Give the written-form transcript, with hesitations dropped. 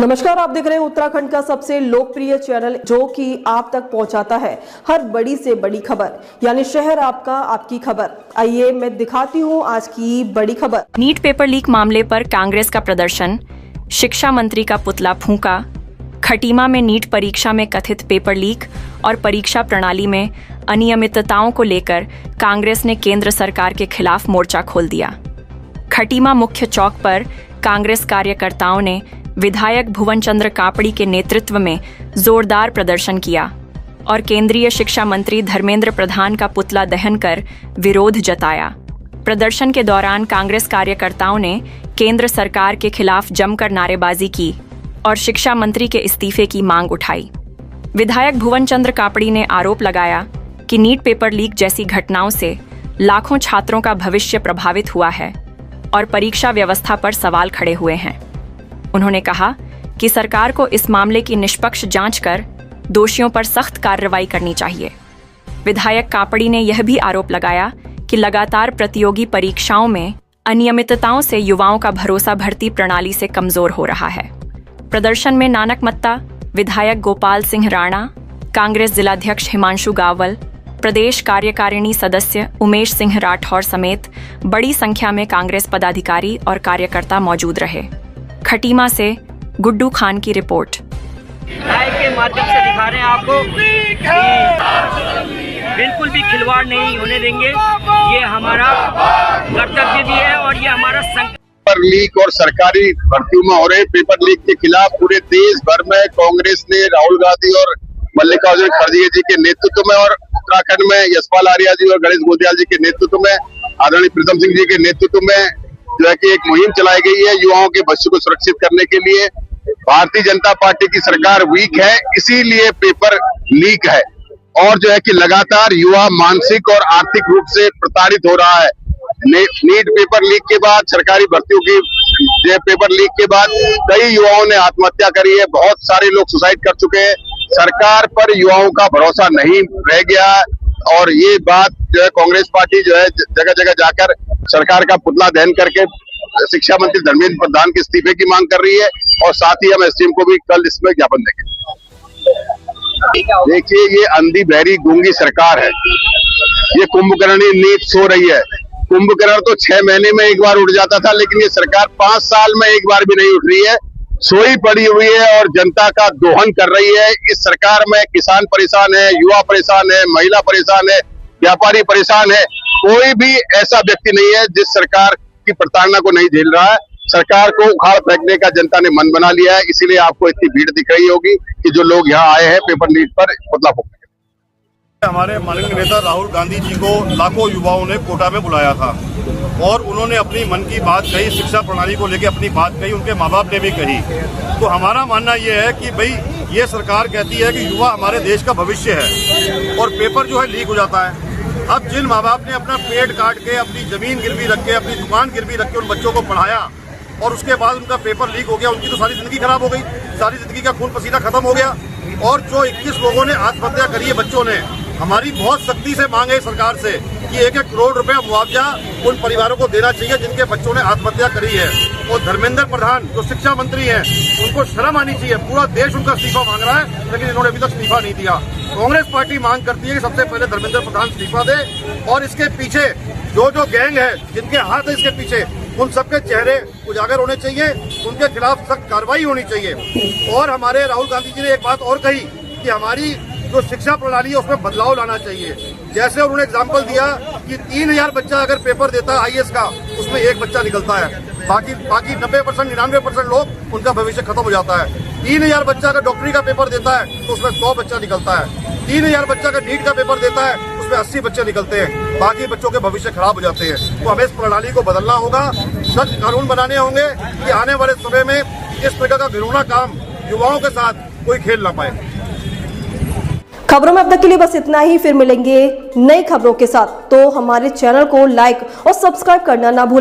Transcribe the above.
नमस्कार, आप देख रहे हैं उत्तराखंड का सबसे लोकप्रिय चैनल जो कि आप तक पहुंचाता है हर बड़ी से बड़ी खबर, यानी शहर आपका आपकी खबर। आइए मैं दिखाती हूं आज की बड़ी खबर। नीट पेपर लीक मामले पर कांग्रेस का प्रदर्शन, शिक्षा मंत्री का पुतला फूंका, खटीमा में नीट परीक्षा में कथित पेपर लीक और परीक्षा प्रणाली में अनियमितताओं को लेकर कांग्रेस ने केंद्र सरकार के खिलाफ मोर्चा खोल दिया। खटीमा मुख्य चौक पर कांग्रेस कार्यकर्ताओं ने विधायक भुवन चंद्र कापड़ी के नेतृत्व में जोरदार प्रदर्शन किया और केंद्रीय शिक्षा मंत्री धर्मेंद्र प्रधान का पुतला दहन कर विरोध जताया। प्रदर्शन के दौरान कांग्रेस कार्यकर्ताओं ने केंद्र सरकार के खिलाफ जमकर नारेबाजी की और शिक्षा मंत्री के इस्तीफे की मांग उठाई। विधायक भुवन चंद्र कापड़ी ने आरोप लगाया कि नीट पेपर लीक जैसी घटनाओं से लाखों छात्रों का भविष्य प्रभावित हुआ है और परीक्षा व्यवस्था पर सवाल खड़े हुए हैं। उन्होंने कहा कि सरकार को इस मामले की निष्पक्ष जांच कर दोषियों पर सख्त कार्रवाई करनी चाहिए। विधायक कापड़ी ने यह भी आरोप लगाया कि लगातार प्रतियोगी परीक्षाओं में अनियमितताओं से युवाओं का भरोसा भर्ती प्रणाली से कमजोर हो रहा है। प्रदर्शन में नानक मत्ता, विधायक गोपाल सिंह राणा, कांग्रेस जिलाध्यक्ष हिमांशु गावल, प्रदेश कार्यकारिणी सदस्य उमेश सिंह राठौर समेत बड़ी संख्या में कांग्रेस पदाधिकारी और कार्यकर्ता मौजूद रहे। खटीमा से गुड्डू खान की रिपोर्ट। लाइव के माध्यम से दिखा रहे हैं आपको बिल्कुल भी खिलवाड़ नहीं होने देंगे। ये हमारा कर्तव्य भी है और ये हमारा पेपर लीक और सरकारी भर्तियों में हो रहे पेपर लीक के खिलाफ पूरे देश भर में कांग्रेस ने राहुल गांधी और मल्लिकार्जुन खड़गे जी के नेतृत्व में और उत्तराखंड में यशपाल आर्या जी और गणेश गोंदियाल जी के नेतृत्व में, आदरणीय प्रीतम सिंह जी के नेतृत्व में जो है कि एक मुहिम चलाई गई है युवाओं के भविष्य को सुरक्षित करने के लिए। भारतीय जनता पार्टी की सरकार वीक है, इसीलिए पेपर लीक है और जो है कि लगातार युवा मानसिक और आर्थिक रूप से प्रताड़ित हो रहा है। नीट पेपर लीक के बाद, सरकारी भर्तियों की पेपर लीक के बाद कई युवाओं ने आत्महत्या करी है, बहुत सारे लोग सुसाइड कर चुके हैं। सरकार पर युवाओं का भरोसा नहीं रह गया और ये बात जो है कांग्रेस पार्टी जो है जगह जगह जाकर सरकार का पुतला दहन करके शिक्षा मंत्री धर्मेंद्र प्रधान के इस्तीफे की मांग कर रही है और साथ ही हम एसडीएम को भी कल इसमें ज्ञापन देंगे। देखिए, ये अंधी बहरी गूंगी सरकार है। ये कुंभकर्णी नींद सो रही है। कुंभकर्ण तो 6 महीने में एक बार उठ जाता था, लेकिन ये सरकार 5 साल में एक बार भी नहीं उठ रही है, सोई पड़ी हुई है और जनता का दोहन कर रही है। इस सरकार में किसान परेशान है, युवा परेशान है, महिला परेशान है, व्यापारी परेशान है। कोई भी ऐसा व्यक्ति नहीं है जिस सरकार की प्रताड़ना को नहीं झेल रहा है। सरकार को उखाड़ फेंकने का जनता ने मन बना लिया है, इसीलिए आपको इतनी भीड़ दिख रही होगी कि जो लोग यहाँ आए हैं पेपर लीक पर पुतला फूंकने। हमारे माननीय नेता राहुल गांधी जी को लाखों युवाओं ने कोटा में बुलाया था और उन्होंने अपनी मन की बात कही, शिक्षा प्रणाली को लेकर अपनी बात कही, उनके माँ बाप ने भी कही। तो हमारा मानना यह है कि भाई ये सरकार कहती है कि युवा हमारे देश का भविष्य है और पेपर जो है लीक हो जाता है। अब जिन माँ बाप ने अपना पेट काट के, अपनी जमीन गिरवी रख के, अपनी दुकान गिरवी रख के उन बच्चों को पढ़ाया और उसके बाद उनका पेपर लीक हो गया, उनकी तो सारी जिंदगी खराब हो गई, सारी जिंदगी का खून पसीना खत्म हो गया। और जो 21 लोगों ने आत्महत्या करी है बच्चों ने, हमारी बहुत सख्ती से मांग है सरकार से कि 1-1 करोड़ रुपया मुआवजा उन परिवारों को देना चाहिए जिनके बच्चों ने आत्महत्या करी है। और धर्मेंद्र प्रधान जो शिक्षा मंत्री हैं, उनको शर्म आनी चाहिए। पूरा देश उनका इस्तीफा मांग रहा है, लेकिन इन्होंने अभी तक इस्तीफा नहीं दिया। कांग्रेस पार्टी मांग करती है कि सबसे पहले धर्मेंद्र प्रधान इस्तीफा दे और इसके पीछे जो गैंग है, जिनके हाथ है इसके पीछे, उन सबके चेहरे उजागर होने चाहिए, उनके खिलाफ सख्त कार्रवाई होनी चाहिए। और हमारे राहुल गांधी जी ने एक बात और कही कि हमारी जो शिक्षा प्रणाली है उसमें बदलाव लाना चाहिए। जैसे उन्होंने एग्जाम्पल दिया कि 3000 बच्चा अगर पेपर देता है IAS का, उसमें 1 बच्चा निकलता है, बाकी 90% 99% लोग उनका भविष्य खत्म हो जाता है। 3000 बच्चा अगर डॉक्टरी का पेपर देता है तो उसमें 100 बच्चा निकलता है। 3000 बच्चा अगर नीट का पेपर देता है उसमें 80 बच्चे निकलते हैं, बाकी बच्चों के भविष्य खराब हो जाते हैं। तो हमें इस प्रणाली को बदलना होगा, सख्त कानून बनाने होंगे कि आने वाले समय में इस प्रकार का घिनौना काम युवाओं के साथ कोई खेल ना पाए। खबरों में अब तक के लिए बस इतना ही, फिर मिलेंगे नई खबरों के साथ। तो हमारे चैनल को लाइक और सब्सक्राइब करना ना भूलें।